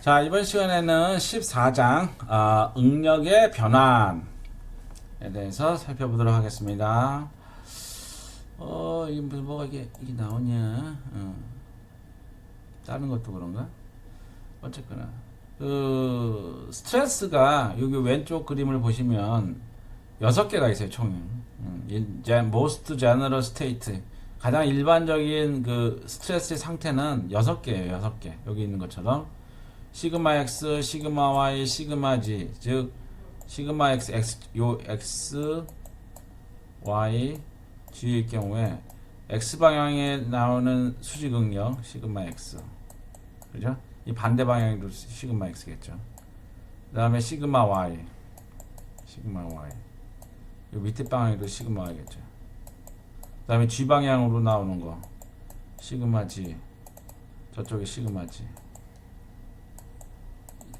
자, 이번 시간에는 14장 응력의 변환에 대해서 살펴보도록 하겠습니다. 이게 뭐가 이게 나오냐? 다른 것도 그런가? 어쨌거나 그 스트레스가 여기 왼쪽 그림을 보시면 6개가 있어요, 총. most general state, 가장 일반적인 그 스트레스의 상태는 6개예요, 6개. 여기 있는 것처럼 시그마 x, 시그마 y, 시그마 g, 즉 시그마 x, 요 x, y, g일 경우에 x 방향에 나오는 수직 응력 시그마 x, 그죠? 이 반대 방향도 시그마 x겠죠. 그 다음에 시그마 y, 이 밑에 방향도 시그마 y겠죠. 그 다음에 g 방향으로 나오는 거 시그마 g, 저쪽에 시그마 g.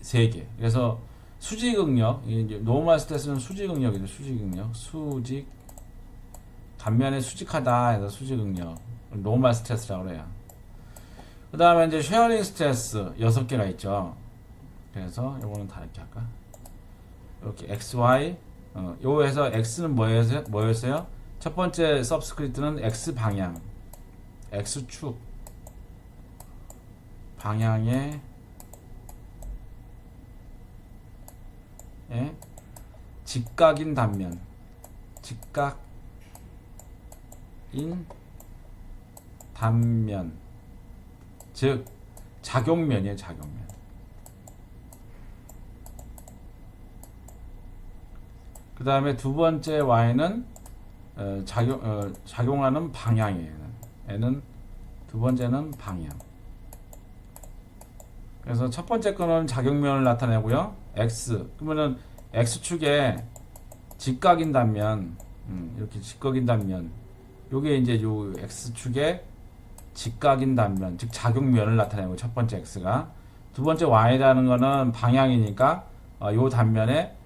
3개. 그래서 수직 응력, 이제 노멀 스트레스는 수직 응력이죠. 수직 응력, 수직, 단면에 수직하다 해서 수직 응력, 노멀 스트레스라고 그래요. 그 다음에 이제 쉐어링 스트레스 6개가 있죠. 그래서 요거는 다 이렇게 할까? 이렇게 XY, 요에서 X는 뭐였어요? 첫 번째 서브스크립트는 X 방향, X축 방향의 직각인 단면, 직각인 단면, 즉 작용면이에요, 작용면. 그 다음에 두 번째 y는 작용하는 방향이에요. 얘는 두 번째는 방향. 그래서 첫 번째 거는 작용면을 나타내고요. x, 그러면은 x축에 직각인 단면, 이렇게 직각인 단면, 요게 이제 요 x축에 직각인 단면, 즉 작용면을 나타내고, 첫 번째 x가. 두 번째 y라는 거는 방향이니까 요 단면에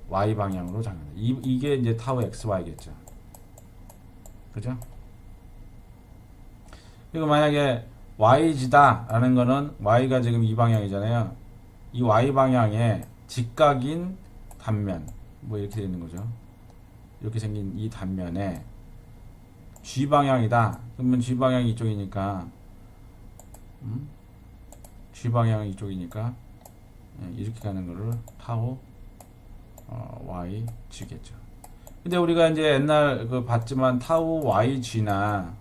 y 방향으로 작용합니다. 이게 이제 타우 xy겠죠. 그죠? 그리고 만약에 yg다 라는 거는 y가 지금 이 방향이잖아요. 이 y 방향에 직각인 단면, 뭐 이렇게 되어 있는 거죠. 이렇게 생긴 이 단면에 g 방향이다. 그러면 g 방향이 이쪽이니까 g 방향이 이쪽이니까 이렇게 가는 거를 타우 y g겠죠. 근데 우리가 이제 옛날 그 봤지만 타우 y g나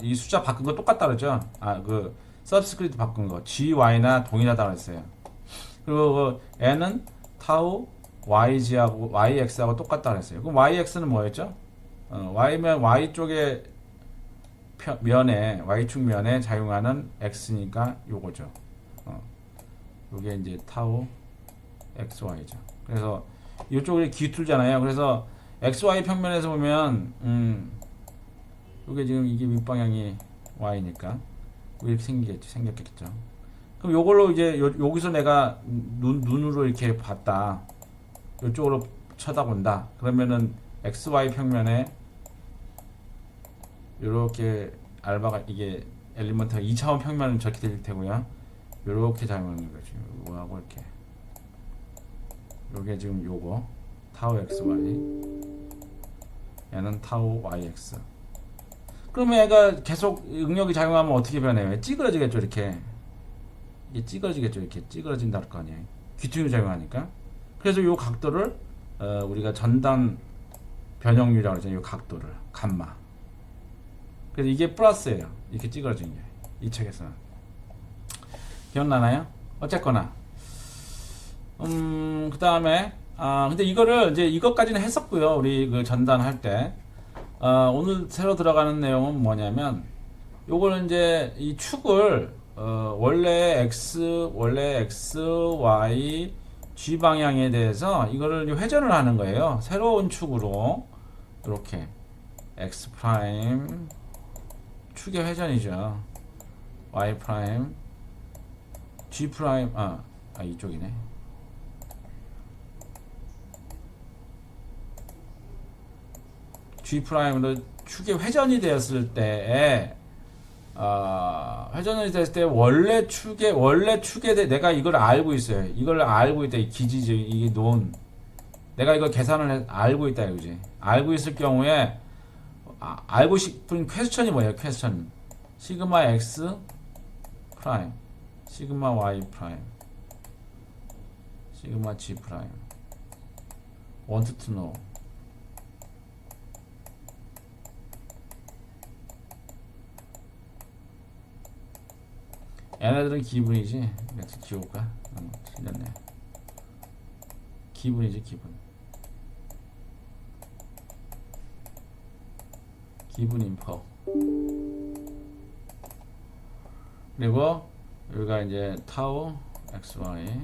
이 숫자 바꾼 거 똑같다 그랬죠? 그 서브스크립트 바꾼 거 gy나 동일하다 그랬어요. 그리고 그 n은 타우 yg하고 yx하고 똑같다 그랬어요. 그럼 yx는 뭐였죠? y면 y 쪽에 면에, y축 면에 작용하는 x니까 요거죠. 요게 이제 타우 xy죠. 그래서 이쪽이 기툴잖아요. 그래서 xy 평면에서 보면 요게 지금 이게 윗방향이 y니까 이렇게 생겼겠죠. 그럼 요걸로 이제 여기서 내가 눈으로 이렇게 봤다. 이쪽으로 쳐다본다. 그러면은 xy 평면에 요렇게 알바가 이게 엘리먼트가 2차원 평면은 저렇게 될 테고요. 요렇게 작용하는 거죠. 요거하고 이렇게. 요게 지금 요거 타우 xy, 얘는 타우 yx. 그러면 얘가 계속 응력이 작용하면 어떻게 변해요? 찌그러지겠죠, 이렇게. 이게 찌그러지겠죠, 이렇게. 찌그러진다 할 거 아니에요. 귀퉁이로 작용하니까. 그래서 요 각도를 우리가 전단 변형률이라고 하잖아요. 요 각도를 감마. 그래서 이게 플러스예요. 이렇게 찌그러진 게 이 책에서는. 기억나나요? 어쨌거나 그 다음에 근데 이거를 이제 이것까지는 했었고요. 우리 그 전단할 때. 오늘 새로 들어가는 내용은 뭐냐면, 요거는 이제 이 축을 원래 x, y, g 방향에 대해서 이거를 회전을 하는 거예요. 새로운 축으로 이렇게 x 프라임 축의 회전이죠. y 프라임, g 프라임, 이쪽이네. g 프라임으로 축의 회전이 되었을 때에 회전이 됐을 때 원래 축에 내가 이걸 알고 있어요. 이걸 알고 있다. 이 기지죠. 이게 논. 내가 이걸 알고 있다 이거지. 알고 있을 경우에 알고 싶은 퀘스천이 뭐예요? 퀘스천. 시그마 x 프라임, 시그마 y 프라임, 시그마 g 프라임. want to know. 얘네들은 기분이지. 이렇게 지울까? 틀렸네. 기분이지, 기분. 기분 인포. 그리고 여기가 이제 타우 xy,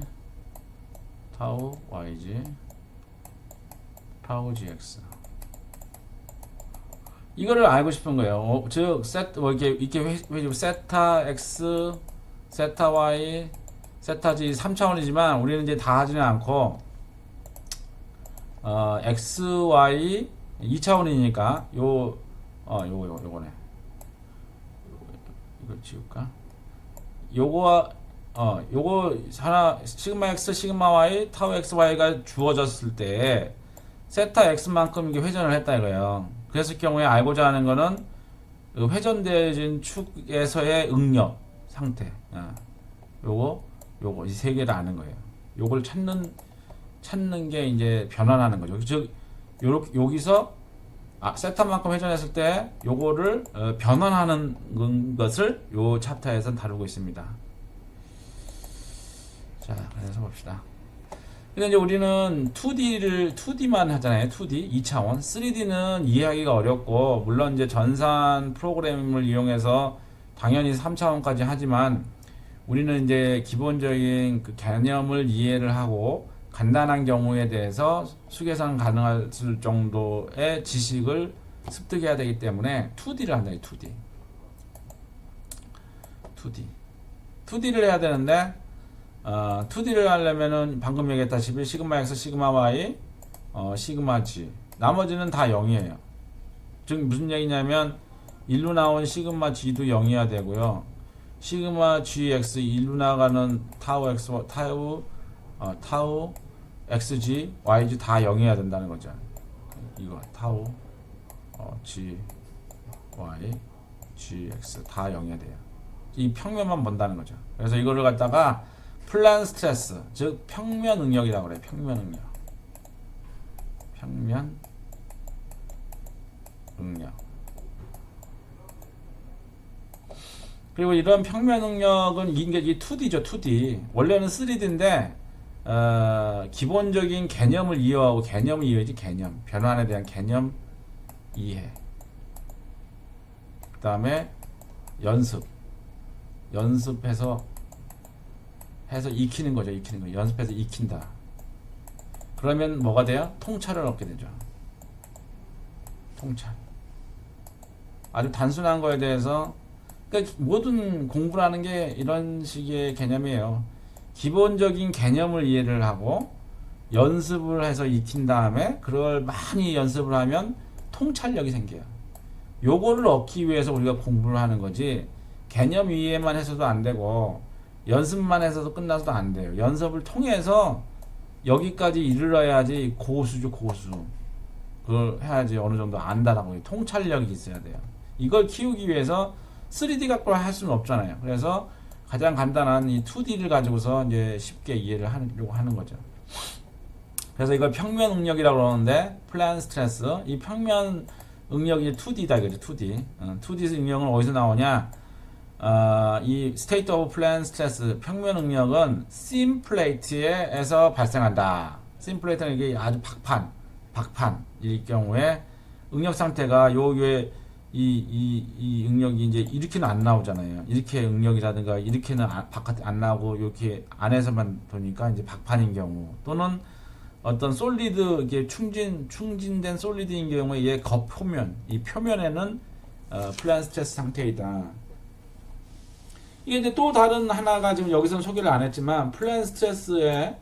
타우 yg, 타우 gx. 이거를 알고 싶은 거예요. 즉 이렇게 세타 x, 세타 y, 세타 g 3차원이지만 우리는 이제 다 하지는 않고 x, y 2차원이니까 요거네. 이거 지울까? 요거 하나 시그마 x, 시그마 y, 타우 x, y가 주어졌을 때 세타 x만큼 이게 회전을 했다 이거예요. 그랬을 경우에 알고자 하는 거는 회전되어진 축에서의 응력 상태. 요거 이 세 개를 아는 거예요. 요걸 찾는 게 이제 변환하는 거죠. 즉 여기서 세타만큼 회전했을 때 요거를 변환하는 것을 요 챕터에서 다루고 있습니다. 자, 그래서 봅시다. 근데 이제 우리는 2D만 하잖아요. 2D, 2차원. 3D는 이해하기가 어렵고, 물론 이제 전산 프로그램을 이용해서 당연히 3차원까지 하지만, 우리는 이제 기본적인 그 개념을 이해를 하고, 간단한 경우에 대해서 수계산 가능할 정도의 지식을 습득해야 되기 때문에 2D를 한다. 2D를 해야 되는데 2D를 하려면은 방금 얘기했다시피 시그마 x, 시그마 y, 시그마 g 나머지는 다 0이에요. 즉 무슨 얘기냐면 1로 나온 시그마 g도 0이어야 되고요. 시그마 gx 1로 나가는 타우 x, 타우 xg, yg 다 0이어야 된다는 거죠. 이거 타우 g, y, gx 다 0이어야 돼요. 이 평면만 본다는 거죠. 그래서 이거를 갖다가 플랜 스트레스, 즉 평면 응력이라고 그래요. 평면 응력. 그리고 이런 평면 응력은 이게 2D죠. 2D. 원래는 3D인데 기본적인 개념을 이해하고 개념을 이해하지 개념. 변환에 대한 개념 이해. 그 다음에 연습해서 익히는 거죠. 연습해서 익힌다. 그러면 뭐가 돼요? 통찰을 얻게 되죠. 통찰. 아주 단순한 거에 대해서, 그러니까 모든 공부를 하는 게 이런 식의 개념이에요. 기본적인 개념을 이해를 하고 연습을 해서 익힌 다음에 그걸 많이 연습을 하면 통찰력이 생겨요. 요거를 얻기 위해서 우리가 공부를 하는 거지, 개념 이해만 해서도 안 되고 연습만 해서도 끝나서도 안 돼요. 연습을 통해서 여기까지 이르러야지 고수죠. 그걸 해야지 어느 정도 안다라고. 통찰력이 있어야 돼요. 이걸 키우기 위해서 3D 갖고 할 수는 없잖아요. 그래서 가장 간단한 이 2D를 가지고서 이제 쉽게 이해를 하려고 하는 거죠. 그래서 이걸 평면 응력이라고 그러는데, 플랜 스트레스, 이 평면 응력이 2D다 이거죠. 2D. 2D 응력은 어디서 나오냐? 이 state of plane stress, 평면 응력은 심 플레이트에서 발생한다. 심 플레이트는 이게 아주 박판일 경우에 응력 상태가 요게 이 응력이 이제 이렇게는 안 나오잖아요. 이렇게 응력이라든가 이렇게는 바깥에 안 나오고 이렇게 안에서만 도니까 이제 박판인 경우, 또는 어떤 솔리드, 이게 충진된 솔리드인 경우에 얘 겉표면, 이 표면에는 플랜 스트레스 상태이다. 이게 이제 또 다른 하나가 지금 여기서는 소개를 안 했지만, 플랜 스트레스에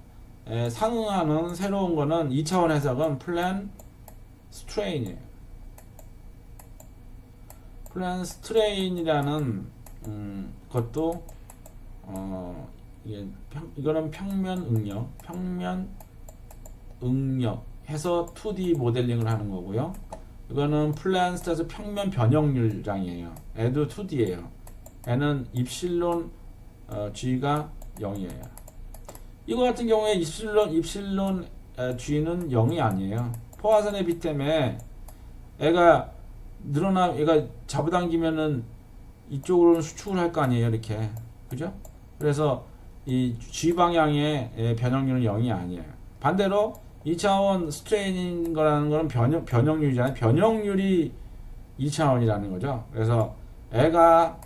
상응하는 새로운 거는 2차원 해석은 플랜 스트레인이에요. 플랜 스트레인이라는 그것도 이거는 평면 응력 해서 2D 모델링을 하는 거고요. 이거는 플랜 스탯 평면 변형률장이에요. 애도 2D예요. 애는 입실론 G가 0이에요. 이거 같은 경우에 입실론 G는 0이 아니에요. 포화선의 비 때문에 애가 얘가 잡아당기면은 이쪽으로 수축을 할 거 아니에요. 이렇게. 그죠? 그래서 이 G 방향의 변형률은 0이 아니에요. 반대로 2차원 스트레인인 거라는 거는 변형률이잖아요. 변형률이 2차원이라는 거죠. 그래서 애가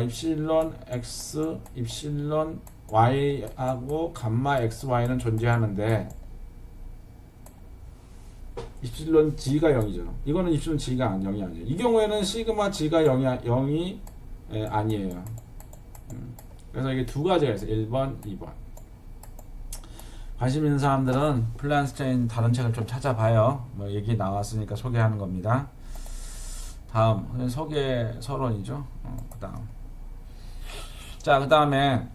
입실론 x, 입실론 y하고 감마 xy는 존재하는데 입실론 g가 0이죠. 이거는 입실론 g가 0이 아니에요. 이 경우에는 시그마 g가 0이 아니에요. 그래서 이게 두 가지가 있어요. 1번, 2번. 관심 있는 사람들은 플랜 스트레인 다른 책을 좀 찾아봐요. 뭐 얘기 나왔으니까 소개하는 겁니다. 다음 소개 서론이죠. 그다음. 자, 그다음에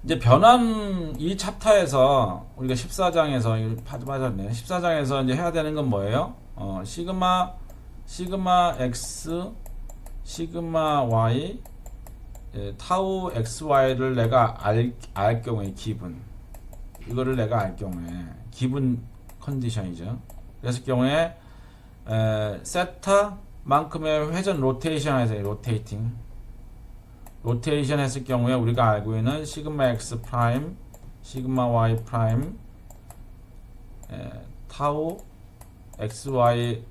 이제 변환 이 챕터에서 우리가 14장에서 빠졌네. 14장에서 이제 해야 되는 건 뭐예요? 시그마 x, 시그마 y, 타우 xy를 내가 알 경우에 기분. 이거를 내가 알 경우에 기분 컨디션이죠. 그랬을 경우에 세타만큼의 회전 로테이션 해서 로테이션 했을 경우에 우리가 알고 있는 시그마 x 프라임, 시그마 y 프라임, 타우 xy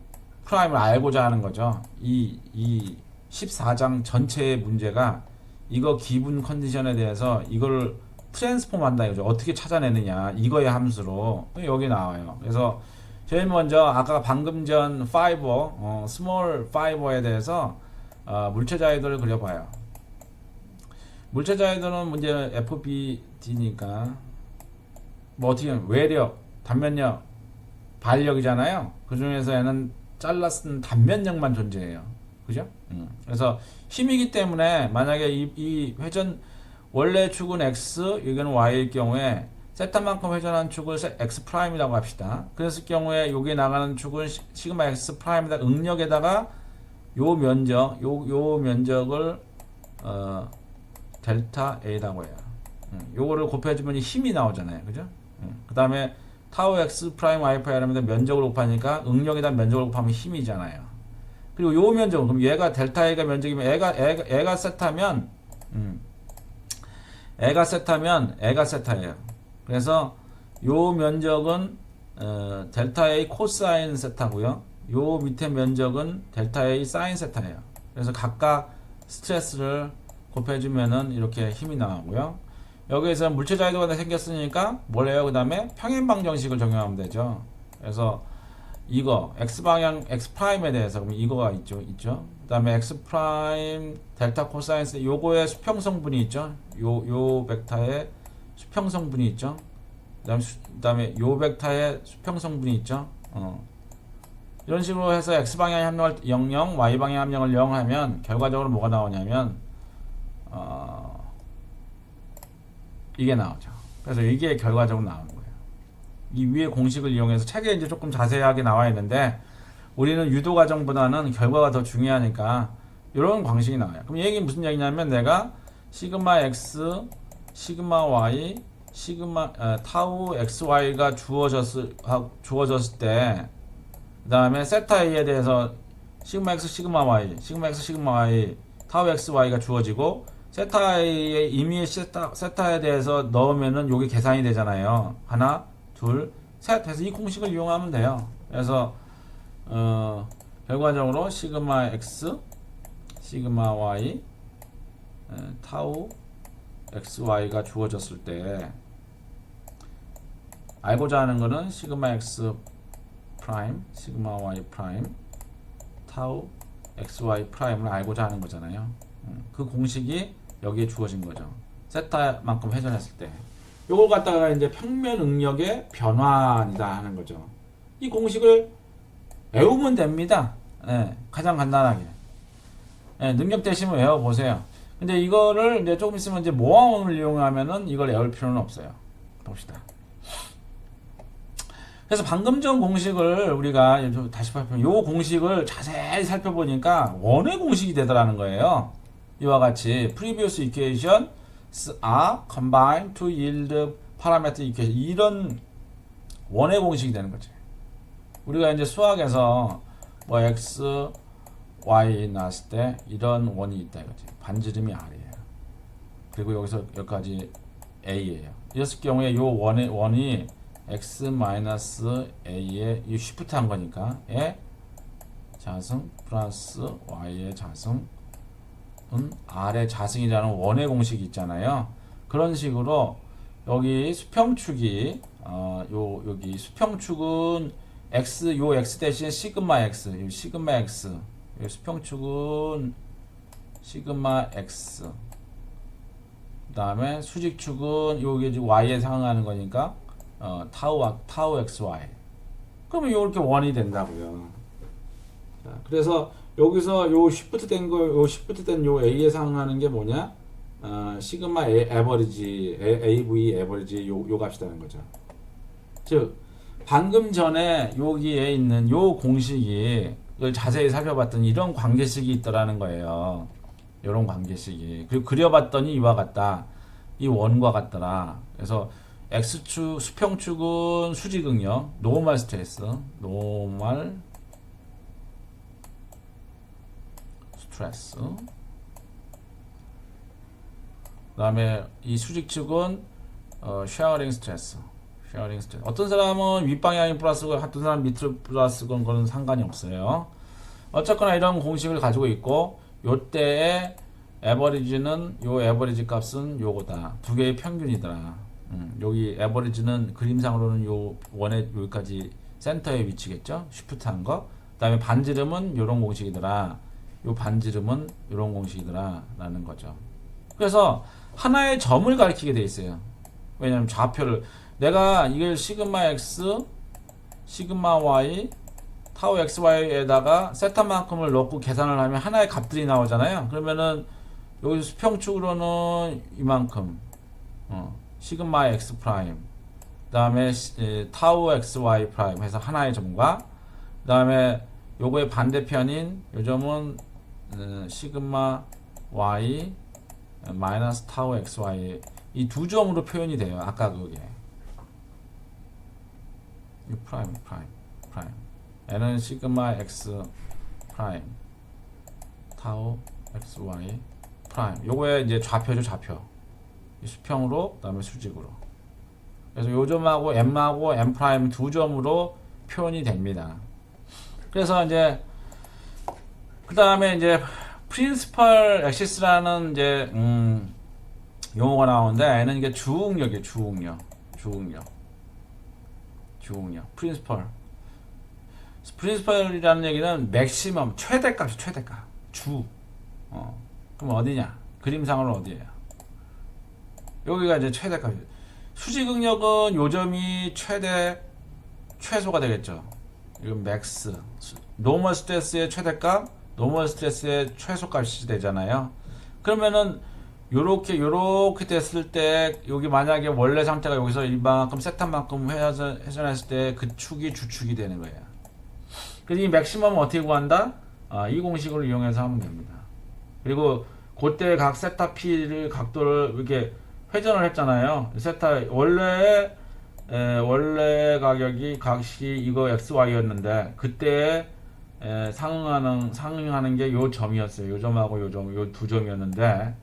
프라임을 알고자 하는 거죠. 이 14장 전체의 문제가 이거 기분 컨디션에 대해서 이걸 트랜스폼 한다 이거죠. 어떻게 찾아내느냐 이거의 함수로 여기 나와요. 그래서 제일 먼저 아까 방금 전 파이버 스몰 파이버에 대해서 물체자이도를 그려봐요. 물체자이도는 문제 FBD니까 뭐 어떻게 하면 외력, 단면력, 발력이잖아요. 그 중에서 얘는 잘라 쓴 단면력만 존재해요. 그죠? 그래서 힘이기 때문에 만약에 이 회전 원래 축은 x, 이건 y일 경우에 세타만큼 회전한 축을 x 프라임이라고 합시다. 그랬을 경우에 여기 나가는 축은 시그마 x 프라임에다 응력에다가 요 면적을 델타 a라고 해요. 요거를 곱해주면 힘이 나오잖아요. 그죠? 그 다음에 타우 x 프라임 y 프라임에다 면적을 곱하니까 응력에다 면적을 곱하면 힘이잖아요. 그리고 요 면적은 그럼 얘가 델타 a가 면적이면 애가 세타예요. 그래서 요 면적은 델타 A 코사인 세타고요. 요 밑에 면적은 델타 A 사인 세타예요. 그래서 각각 스트레스를 곱해주면은 이렇게 힘이 나오고요. 여기에서 물체자유도가 생겼으니까 뭘 해요? 그 다음에 평행방 정식을 적용하면 되죠. 그래서 이거 x 방향 x 프라임에 대해서 그럼 이거가 있죠. 그 다음에 x 프라임 델타 코사인 세 요거의 수평성분이 있죠. 요 벡터의 수평성분이 있죠. 그다음에 요 벡터의 수평성분이 있죠. 이런 식으로 해서 x 방향 함량을 00, y 방향 함량을 0 하면 결과적으로 뭐가 나오냐면 이게 나오죠. 그래서 이게 결과적으로 나오는 거예요. 이 위의 공식을 이용해서 책에 이제 조금 자세하게 나와 있는데 우리는 유도 과정보다는 결과가 더 중요하니까 이런 방식이 나와요. 그럼 이 얘기는 무슨 얘기냐면 내가 시그마 x, 시그마 y, 시그마 타우 xy가 주어졌을 때 그 다음에 세타 a에 대해서 시그마 x, 시그마 y, 시그마 x, 시그마 y, 타우 xy가 주어지고 세타 a의 임의의 세타에 대해서 넣으면은 요게 계산이 되잖아요. 하나, 둘, 셋 해서 이 공식을 이용하면 돼요. 그래서 결과적으로 시그마 x, 시그마 y, 타우 xy가 주어졌을 때 알고자 하는 거는 시그마 x 프라임, 시그마 y 프라임, 타우 xy 프라임을 알고자 하는 거잖아요. 그 공식이 여기에 주어진 거죠. 세타만큼 회전했을 때 요걸 갖다가 이제 평면 응력의 변환이다 하는 거죠. 이 공식을 외우면 됩니다. 가장 간단하게. 예, 능력 대시면 외워보세요. 근데 이거를 이제 조금 있으면 이제 모아원을 이용하면은 이걸 외울 필요는 없어요. 봅시다. 그래서 방금 전 공식을 우리가 다시 발표, 요 공식을 자세히 살펴보니까 원의 공식이 되더라는 거예요. 이와 같이 previous equations are combined to yield parameter equation, 이런 원의 공식이 되는 거지. 우리가 이제 수학에서 뭐 x, y 나왔을 때 이런 원이 있다 이거지. 반지름이 r이에요. 그리고 여기서 여기까지 a예요. 이랬을 경우에 요 원이 x-a에 이 쉬프트 한 거니까 의 자승 플러스 y의 자승은 r의 자승이라는 원의 공식이 있잖아요. 그런 식으로 여기 수평축이 여기 수평축은 x, 요 x 대신 시그마 x, 요 시그마 x, 요 수평축은 시그마 x, 그 다음에 수직축은 요게 지금 y에 상응하는 거니까 타우 xy. 그러면 이렇게 원이 된다고요. 자, 그래서 여기서 요 시프트 된 거, 요 시프트 된 요 a에 상응하는 게 뭐냐? 시그마 에버리지, AV 에버리지 요 값이라는 거죠. 즉 방금 전에 여기에 있는 요 공식이 자세히 살펴봤더니 이런 관계식이 있더라는 거예요. 이런 관계식이. 그리고 그려봤더니 이와 같다. 이 원과 같더라. 그래서 x축 수평축은 수직응력, 노멀 스트레스, 노멀 스트레스. 그다음에 이 수직축은 쉐어링 스트레스. 쉐어링 스트레스. 어떤 사람은 윗방향이 플러스고 어떤 사람 밑으로 플러스건 그런 상관이 없어요. 어쨌거나 이런 공식을 가지고 있고 요때의 에버리지는 요 에버리지 값은 요거다. 두 개의 평균이더라. 여기 에버리지는 그림상으로는 요 원의 여기까지 센터에 위치겠죠. 쉬프트한 거. 그다음에 반지름은 요런 공식이더라. 요 반지름은 요런 공식이더라 라는 거죠. 그래서 하나의 점을 가리키게 돼 있어요. 왜냐면 좌표를 내가 이걸 시그마 x, 시그마 y, 타우 xy에다가 세타만큼을 넣고 계산을 하면 하나의 값들이 나오잖아요. 그러면은 여기 수평축으로는 이만큼 시그마 x 프라임, 그 다음에 타우 xy 프라임 해서 하나의 점과, 그 다음에 요거의 반대편인 요 점은 시그마 y 마이너스 타우 xy, 이 두 점으로 표현이 돼요. 아까 그게 이 프라임 n은 시그마 x 프라임 타우 xy 프라임. 요거의 이제 좌표죠. 좌표. 수평으로, 그 다음에 수직으로. 그래서 요 점하고 m하고 m 프라임 두 점으로 표현이 됩니다. 그래서 이제 그 다음에 이제 프린시펄 액시스라는 이제 용어가 나오는데, 얘는 이게 주응력이에요. 주응력. 프린시펄이라는 얘기는 맥시멈, 최대값이 최대값. 그럼 어디냐? 그림상으로 어디예요? 여기가 이제 최대값. 수직응력은 요 점이 최소가 되겠죠. 이건 맥스. 노멀 스트레스의 최대값, 노멀 스트레스의 최소값이 되잖아요. 그러면은 요렇게 됐을 때 여기 만약에 원래 상태가 여기서 이만큼 세타만큼 회전했을 때 그 축이 주축이 되는 거예요. 그래서 이 맥시멈은 어떻게 구한다? 이 공식을 이용해서 하면 됩니다. 그리고 그때 각 세타 P를 각도를 이렇게 회전을 했잖아요. 세타 원래 가격이 각시 이거 XY였는데 그때 상응하는 게 요 점이었어요. 요 점하고 요 두 점이었는데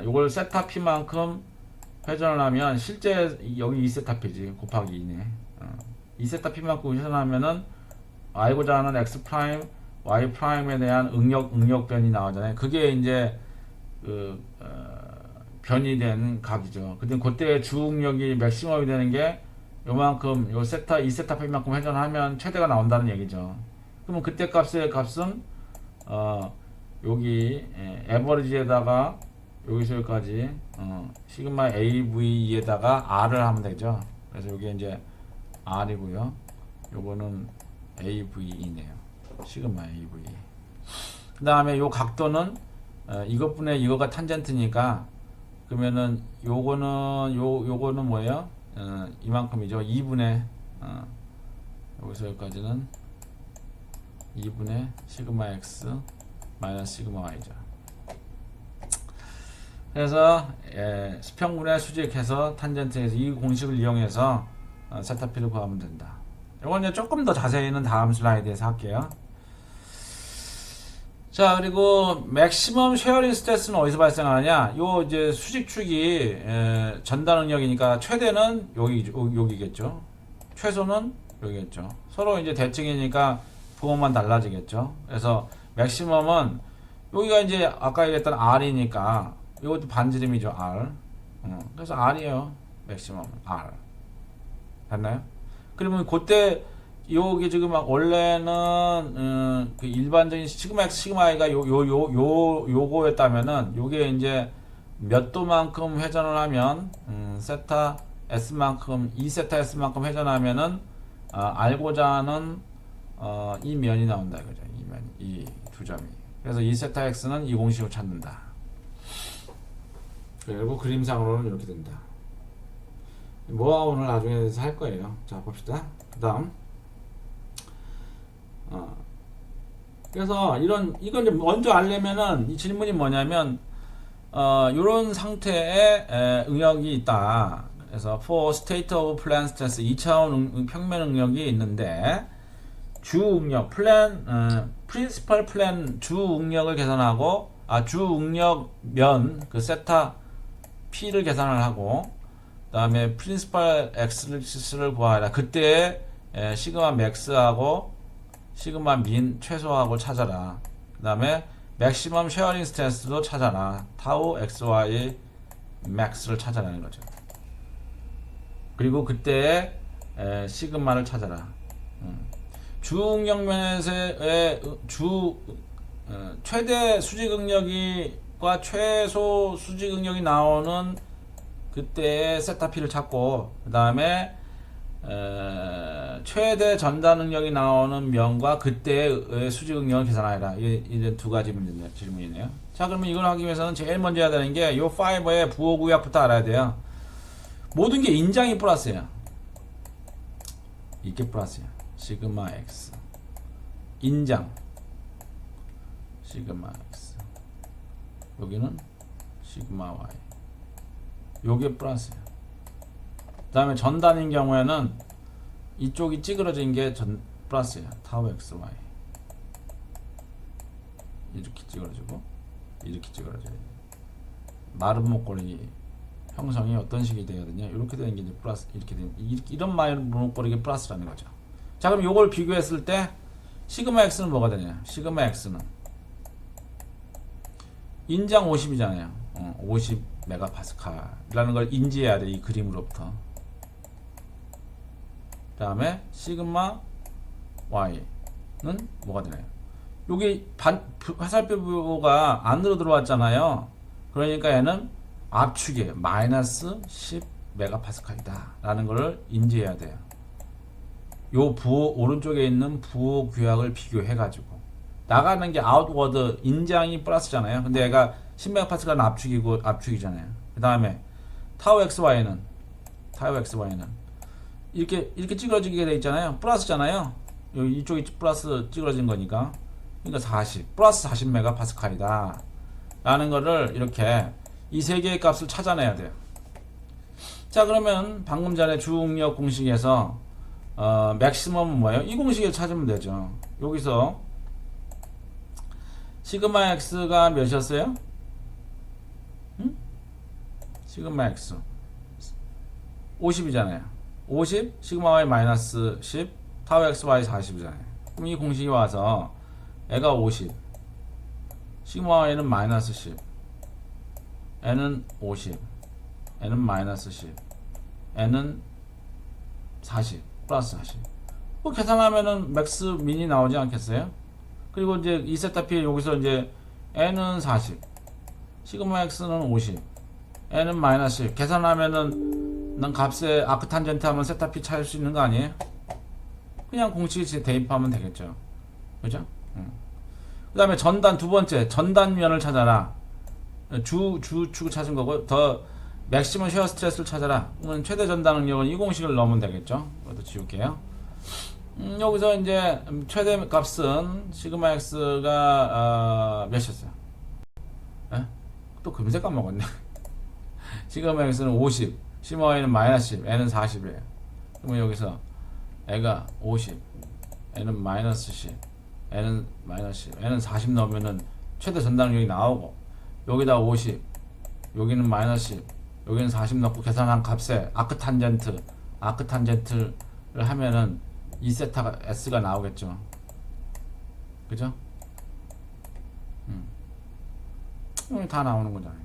요걸 세타 P만큼 회전을 하면 실제 여기 2세타 P지 곱하기 2네. 2세타 P만큼 회전하면은 알고자 하는 X 프라임, Y 프라임에 대한 응력변이 나오잖아요. 그게 이제 변이 된 각이죠. 근데 그때 주응력이 맥시멈이 되는 게 요만큼, 요 세타, 2세타 P만큼 회전하면 최대가 나온다는 얘기죠. 그러면 그때 값은 여기 에버리지에다가 여기서 여기까지 시그마 AV에다가 R을 하면 되죠. 그래서 여기 이제 R이고요. 요거는 AV이네요. 시그마 AV. 그 다음에 요 각도는 이것분의 이거가 탄젠트니까 그러면은 요거는 뭐예요? 이만큼이죠. 2분의 여기서 여기까지는 2분의 시그마 x 마이너스 시그마 y죠. 그래서 수평분의 수직해서 탄젠트에서 이 공식을 이용해서 세타피를 구하면 된다. 이건 이제 조금 더 자세히는 다음 슬라이드에서 할게요. 자, 그리고 맥시멈 쉐어링 스트레스는 어디서 발생하느냐? 요 이제 수직축이 전달 능력이니까 최대는 여기겠죠. 최소는 여기겠죠. 서로 이제 대칭이니까 부호만 달라지겠죠. 그래서 맥시멈은 여기가 이제 아까 얘기했던 R이니까 이것도 반지름이죠. R. 그래서 R이에요. 맥시멈 R. 됐나요? 그러면 그때 요게 지금 막 원래는 그 일반적인 시그마 x 시그마 y가 요거였다면은 요게 이제 몇 도만큼 회전을 하면 세타 s만큼 2세타 s만큼 회전하면은 알고자 하는 이 면이 나온다 이거죠. 이 면, 이 두 점이. 그래서 2세타 x는 이 공식으로 찾는다. 그리고 그림상으로는 이렇게 된다. 뭐가 오늘 나중에 할 거예요. 자, 봅시다. 그다음. 그래서 이건 이제 먼저 알려면은 이 질문이 뭐냐면 이런 상태의 응력이 있다. 그래서 for state of plan stress 2차원 평면 응력이 있는데 주 응력 principal plan 주 응력을 계산하고 주 응력 면 그 세타 p를 계산을 하고 그다음에 principal x를 구하라. 그때 시그마 max하고 시그마 민 최소하고 찾아라. 그 다음에 맥시멈 쉐어링 스트레스도 찾아라. 타우 xy max를 찾아라는 거죠. 그리고 그때의 시그마를 찾아라. 주응력면에서의 최대 수직응력과 최소 수직응력이 나오는 그때의 세타피를 찾고 그 다음에 최대 전달 능력이 나오는 면과 그때의 수직 응력을 계산하라. 이제 두 가지 질문이네요. 자, 그러면 이걸 하기 위해서는 제일 먼저 해야 되는 게 이 파이버의 부호 구약부터 알아야 돼요. 모든 게 인장이 플러스야. 이게 플러스야. 시그마 x 인장 시그마 x 여기는 시그마 y 요게 플러스야. 그 다음에 전단인 경우에는 이쪽이 찌그러진 게 플러스야. 타우 x y 이렇게 찌그러지고 이렇게 찌그러져요. 마른 목걸이 형성이 어떤 식이 되거든요. 이렇게 되는 게 이제 플러스, 이렇게 되는 이런 마른 목걸이가 플러스라는 거죠. 자, 그럼 요걸 비교했을 때 시그마 x는 뭐가 되냐? 시그마 x는 인장 50이잖아요. 50 메가파스칼이라는 걸 인지해야 돼. 이 그림으로부터. 그 다음에 시그마 y는 뭐가 되나요? 여기 화살표가 안으로 들어왔잖아요. 그러니까 얘는 압축이에요. 마이너스 10 메가파스칼이다 라는 것을 인지해야 돼요. 요 부호 오른쪽에 있는 부호 규약을 비교해 가지고 나가는 게 아웃워드 인장이 플러스잖아요. 근데 얘가 10 메가파스칼은 압축이잖아요. 그 다음에 타우 xy는 이렇게 찌그러지게 돼 있잖아요. 플러스잖아요. 이쪽이 플러스 찌그러진 거니까. 그러니까 40 플러스 40 메가파스칼이다 라는 거를 이렇게 이 세 개의 값을 찾아내야 돼요. 자, 그러면 방금 전에 주응력 공식에서 맥시멈은 뭐예요? 이 공식에서 찾으면 되죠. 여기서 시그마 x가 몇이었어요? 시그마 x 50이잖아요. 50 시그마 y 마이너스 10 타우 x y 40이잖아요. 그럼 이 공식이 와서 애가 50 시그마 y는 마이너스 10 n은 50 n은 마이너스 10 n은 40 플러스 40 계산하면은 맥스 민이 나오지 않겠어요? 그리고 이제 2세타피 여기서 이제 n은 40 시그마 x는 50 n은 마이너스 10 계산하면은 난 값에 아크탄젠트 하면 세타피 찾을 수 있는 거 아니에요? 그냥 공식에 대입하면 되겠죠. 그죠? 그 다음에 전단 두 번째 전단면을 찾아라. 주축을 찾은 거고 더 맥시멈 쉐어 스트레스를 찾아라. 그러면 최대 전단 응력은 이 공식을 넣으면 되겠죠. 이것도 지울게요. 여기서 이제 최대 값은 시그마 x가 몇이었어요? 에? 또 금세 까먹었네. 시그마 x는 50, 시그마 y는 마이너스 10, n은 40이에요. 그러면 여기서 애가 50, n은 마이너스 10, n은 마이너스 10, n은 40 넣으면은 최대 전단 응력이 나오고 여기다 50, 여기는 마이너스 10, 여기는 40 넣고 계산한 값에 아크탄젠트를 하면은 2세타 S가 나오겠죠. 그죠? 다 나오는 거잖아요.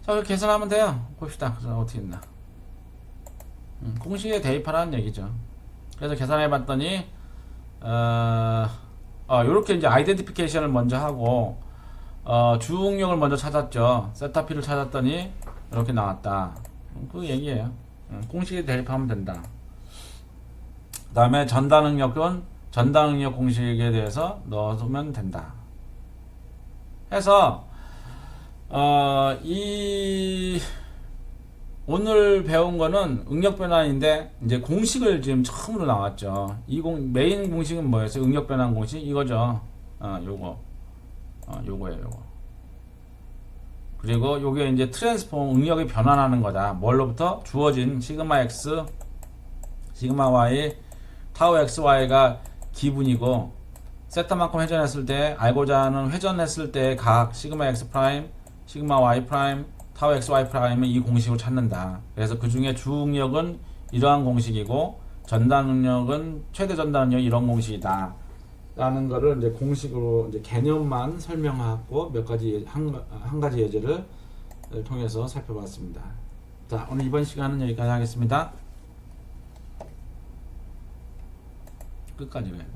자, 그렇게 계산하면 돼요. 봅시다. 그래서 어떻게 했나. 공식에 대입하라는 얘기죠. 그래서 계산해 봤더니, 요렇게 이제 아이덴티피케이션을 먼저 하고, 주응력을 먼저 찾았죠. 세타피를 찾았더니, 이렇게 나왔다. 그 얘기예요. 공식에 대입하면 된다. 그 다음에 전단응력은 전단응력 공식에 대해서 넣어두면 된다. 해서 오늘 배운 거는 응력 변환인데 이제 공식을 지금 처음으로 나왔죠. 메인 공식은 뭐였어요? 응력 변환 공식 이거죠. 요거예요. 요거. 그리고 요게 이제 트랜스폼 응력이 변환하는 거다. 뭘로부터? 주어진 시그마 x, 시그마 y, 타우 xy가 기분이고 세타만큼 회전했을 때 알고자 하는 회전했을 때 각 시그마 x 프라임, 시그마 y 프라임, 타우 xy 프라임은 이 공식을 찾는다. 그래서 그 중에 주응력은 이러한 공식이고 전단 응력은 최대 전단 응력 이런 공식이다. 라는 거를 이제 공식으로 이제 개념만 설명하고 몇 가지 한 가지 예제를 통해서 살펴봤습니다. 자, 오늘 이번 시간은 여기까지 하겠습니다. 끝까지 가야 되네.